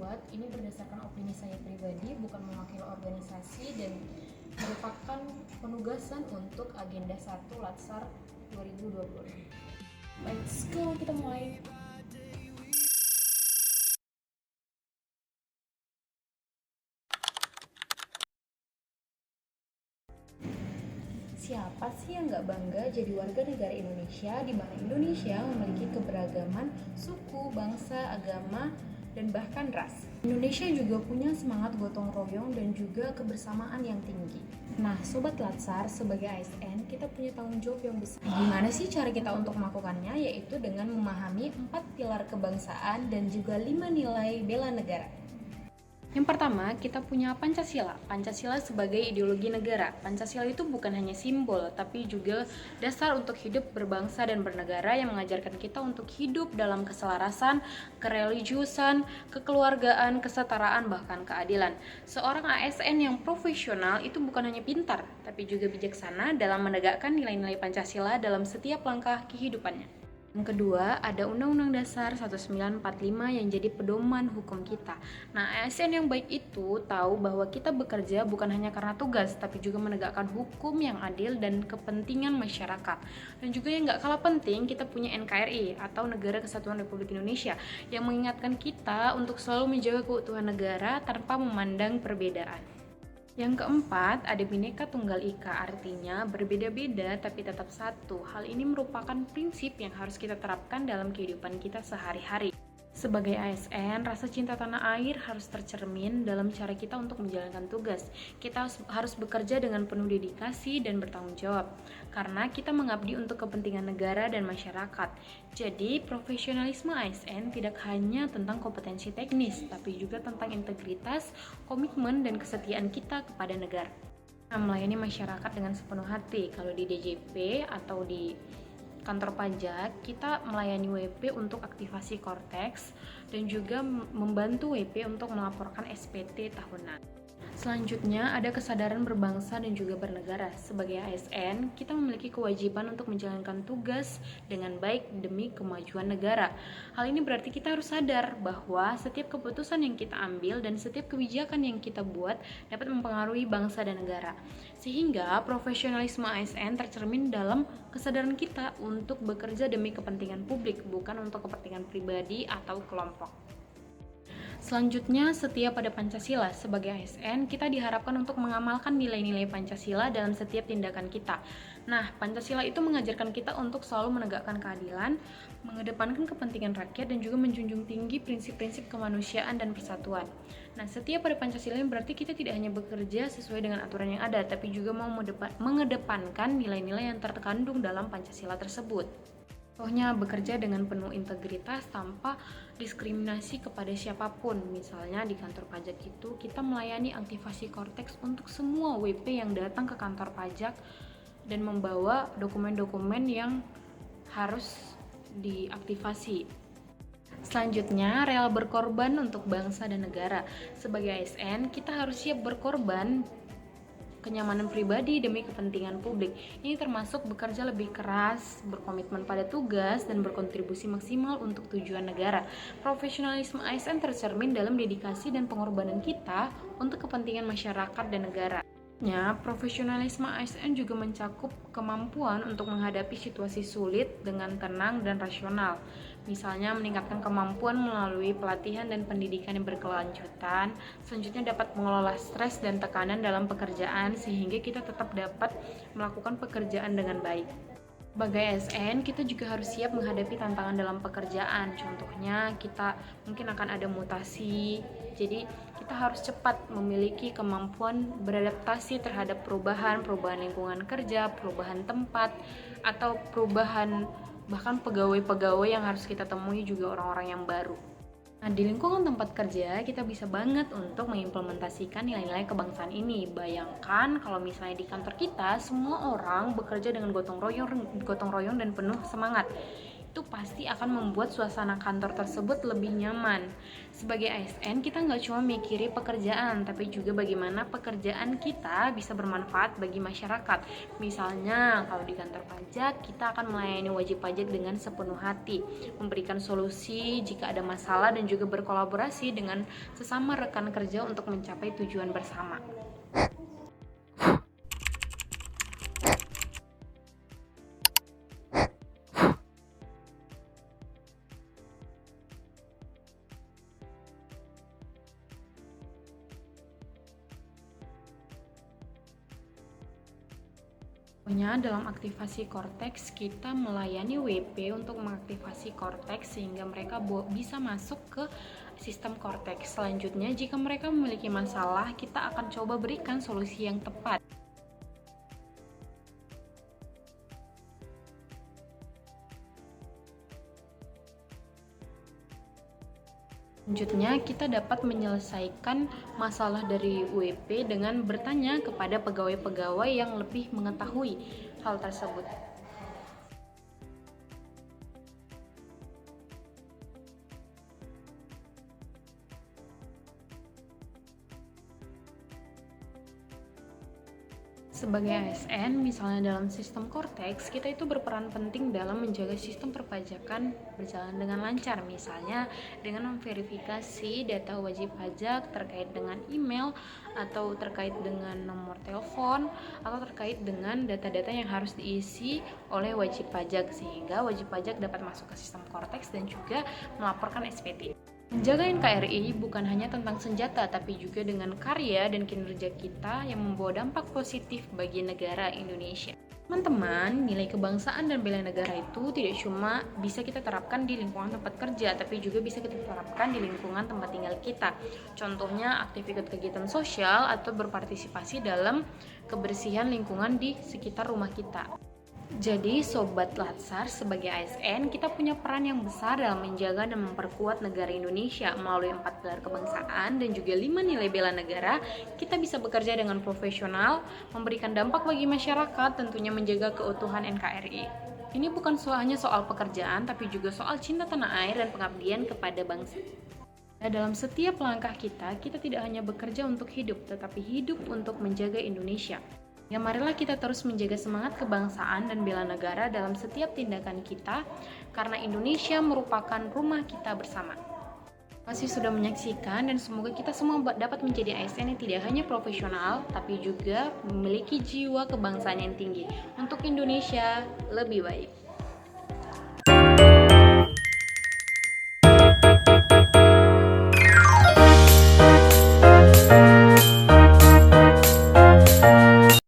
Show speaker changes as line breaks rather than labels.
buat ini berdasarkan opini saya pribadi, bukan mewakili organisasi, dan merupakan penugasan untuk agenda 1 Latsar 2020. Let's go, kita mulai. Siapa sih yang nggak bangga jadi warga negara Indonesia, di mana Indonesia memiliki keberagaman suku, bangsa, agama, dan bahkan ras. Indonesia juga punya semangat gotong royong dan juga kebersamaan yang tinggi. Nah, Sobat Latsar, sebagai ASN, kita punya tanggung jawab yang besar. Gimana sih cara kita untuk melakukannya? Yaitu dengan memahami 4 pilar kebangsaan dan juga 5 nilai bela negara. Yang pertama, kita punya Pancasila. Pancasila sebagai ideologi negara. Pancasila itu bukan hanya simbol, tapi juga dasar untuk hidup berbangsa dan bernegara yang mengajarkan kita untuk hidup dalam keselarasan, kereligiusan, kekeluargaan, kesetaraan, bahkan keadilan. Seorang ASN yang profesional itu bukan hanya pintar, tapi juga bijaksana dalam menegakkan nilai-nilai Pancasila dalam setiap langkah kehidupannya. Yang kedua, ada Undang-Undang Dasar 1945 yang jadi pedoman hukum kita. Nah, ASN yang baik itu tahu bahwa kita bekerja bukan hanya karena tugas, tapi juga menegakkan hukum yang adil dan kepentingan masyarakat. Dan juga yang gak kalah penting, kita punya NKRI atau Negara Kesatuan Republik Indonesia yang mengingatkan kita untuk selalu menjaga keutuhan negara tanpa memandang perbedaan. Yang keempat, ada Bhinneka Tunggal Ika, artinya berbeda-beda tapi tetap satu. Hal ini merupakan prinsip yang harus kita terapkan dalam kehidupan kita sehari-hari. Sebagai ASN, rasa cinta tanah air harus tercermin dalam cara kita untuk menjalankan tugas. Kita harus bekerja dengan penuh dedikasi dan bertanggung jawab, karena kita mengabdi untuk kepentingan negara dan masyarakat. Jadi, profesionalisme ASN tidak hanya tentang kompetensi teknis, tapi juga tentang integritas, komitmen, dan kesetiaan kita kepada negara. Melayani masyarakat dengan sepenuh hati. Kalau di DJP atau di kantor pajak, kita melayani WP untuk aktivasi Kortex dan juga membantu WP untuk melaporkan SPT tahunan. Selanjutnya, ada kesadaran berbangsa dan juga bernegara. Sebagai ASN, kita memiliki kewajiban untuk menjalankan tugas dengan baik demi kemajuan negara. Hal ini berarti kita harus sadar bahwa setiap keputusan yang kita ambil dan setiap kebijakan yang kita buat dapat mempengaruhi bangsa dan negara. Sehingga profesionalisme ASN tercermin dalam kesadaran kita untuk bekerja demi kepentingan publik, bukan untuk kepentingan pribadi atau kelompok. Selanjutnya, setia pada Pancasila. Sebagai ASN, kita diharapkan untuk mengamalkan nilai-nilai Pancasila dalam setiap tindakan kita. Nah, Pancasila itu mengajarkan kita untuk selalu menegakkan keadilan, mengedepankan kepentingan rakyat, dan juga menjunjung tinggi prinsip-prinsip kemanusiaan dan persatuan. Nah, setia pada Pancasila berarti kita tidak hanya bekerja sesuai dengan aturan yang ada, tapi juga mau mengedepankan nilai-nilai yang terkandung dalam Pancasila tersebut. Contohnya, bekerja dengan penuh integritas tanpa diskriminasi kepada siapapun. Misalnya di kantor pajak itu kita melayani aktivasi Kortex untuk semua WP yang datang ke kantor pajak dan membawa dokumen-dokumen yang harus diaktifasi. Selanjutnya, rela berkorban untuk bangsa dan negara. Sebagai ASN, kita harus siap berkorban kenyamanan pribadi demi kepentingan publik. Ini termasuk bekerja lebih keras, berkomitmen pada tugas, dan berkontribusi maksimal untuk tujuan negara. Profesionalisme ASN tercermin dalam dedikasi dan pengorbanan kita untuk kepentingan masyarakat dan negara. Profesionalisme ASN juga mencakup kemampuan untuk menghadapi situasi sulit dengan tenang dan rasional. Misalnya meningkatkan kemampuan melalui pelatihan dan pendidikan yang berkelanjutan. Selanjutnya dapat mengelola stres dan tekanan dalam pekerjaan sehingga kita tetap dapat melakukan pekerjaan dengan baik. Sebagai ASN, kita juga harus siap menghadapi tantangan dalam pekerjaan. Contohnya, kita mungkin akan ada mutasi. Jadi, kita harus cepat memiliki kemampuan beradaptasi terhadap perubahan lingkungan kerja, perubahan tempat, atau perubahan bahkan pegawai-pegawai yang harus kita temui juga orang-orang yang baru. Nah, di lingkungan tempat kerja, kita bisa banget untuk mengimplementasikan nilai-nilai kebangsaan ini. Bayangkan kalau misalnya di kantor kita, semua orang bekerja dengan gotong royong dan penuh semangat. itu pasti akan membuat suasana kantor tersebut lebih nyaman. Sebagai ASN, kita nggak cuma mikiri pekerjaan, tapi juga bagaimana pekerjaan kita bisa bermanfaat bagi masyarakat. Misalnya, kalau di kantor pajak, kita akan melayani wajib pajak dengan sepenuh hati, memberikan solusi jika ada masalah, dan juga berkolaborasi dengan sesama rekan kerja untuk mencapai tujuan bersama. Dalam aktivasi Cortex, kita melayani WP untuk mengaktifasi Cortex sehingga mereka bisa masuk ke sistem Cortex. Selanjutnya, jika mereka memiliki masalah, kita akan coba berikan solusi yang tepat. Selanjutnya, kita dapat menyelesaikan masalah dari WP dengan bertanya kepada pegawai-pegawai yang lebih mengetahui hal tersebut. Sebagai ASN, misalnya dalam sistem Cortex, kita itu berperan penting dalam menjaga sistem perpajakan berjalan dengan lancar. Misalnya dengan memverifikasi data wajib pajak terkait dengan email, atau terkait dengan nomor telepon, atau terkait dengan data-data yang harus diisi oleh wajib pajak, sehingga wajib pajak dapat masuk ke sistem Cortex dan juga melaporkan SPT. Menjaga NKRI bukan hanya tentang senjata, tapi juga dengan karya dan kinerja kita yang membawa dampak positif bagi negara Indonesia. Teman-teman, nilai kebangsaan dan bela negara itu tidak cuma bisa kita terapkan di lingkungan tempat kerja, tapi juga bisa kita terapkan di lingkungan tempat tinggal kita. Contohnya aktivitas kegiatan sosial atau berpartisipasi dalam kebersihan lingkungan di sekitar rumah kita. Jadi, Sobat Latsar, sebagai ASN, kita punya peran yang besar dalam menjaga dan memperkuat negara Indonesia melalui 4 pilar kebangsaan dan juga 5 nilai bela negara. Kita bisa bekerja dengan profesional, memberikan dampak bagi masyarakat, tentunya menjaga keutuhan NKRI. Ini bukan hanya soal pekerjaan, tapi juga soal cinta tanah air dan pengabdian kepada bangsa. Nah, dalam setiap langkah kita tidak hanya bekerja untuk hidup, tetapi hidup untuk menjaga Indonesia. Ya, marilah kita terus menjaga semangat kebangsaan dan bela negara dalam setiap tindakan kita, karena Indonesia merupakan rumah kita bersama. Terima kasih sudah menyaksikan, dan semoga kita semua dapat menjadi ASN yang tidak hanya profesional, tapi juga memiliki jiwa kebangsaan yang tinggi untuk Indonesia lebih baik.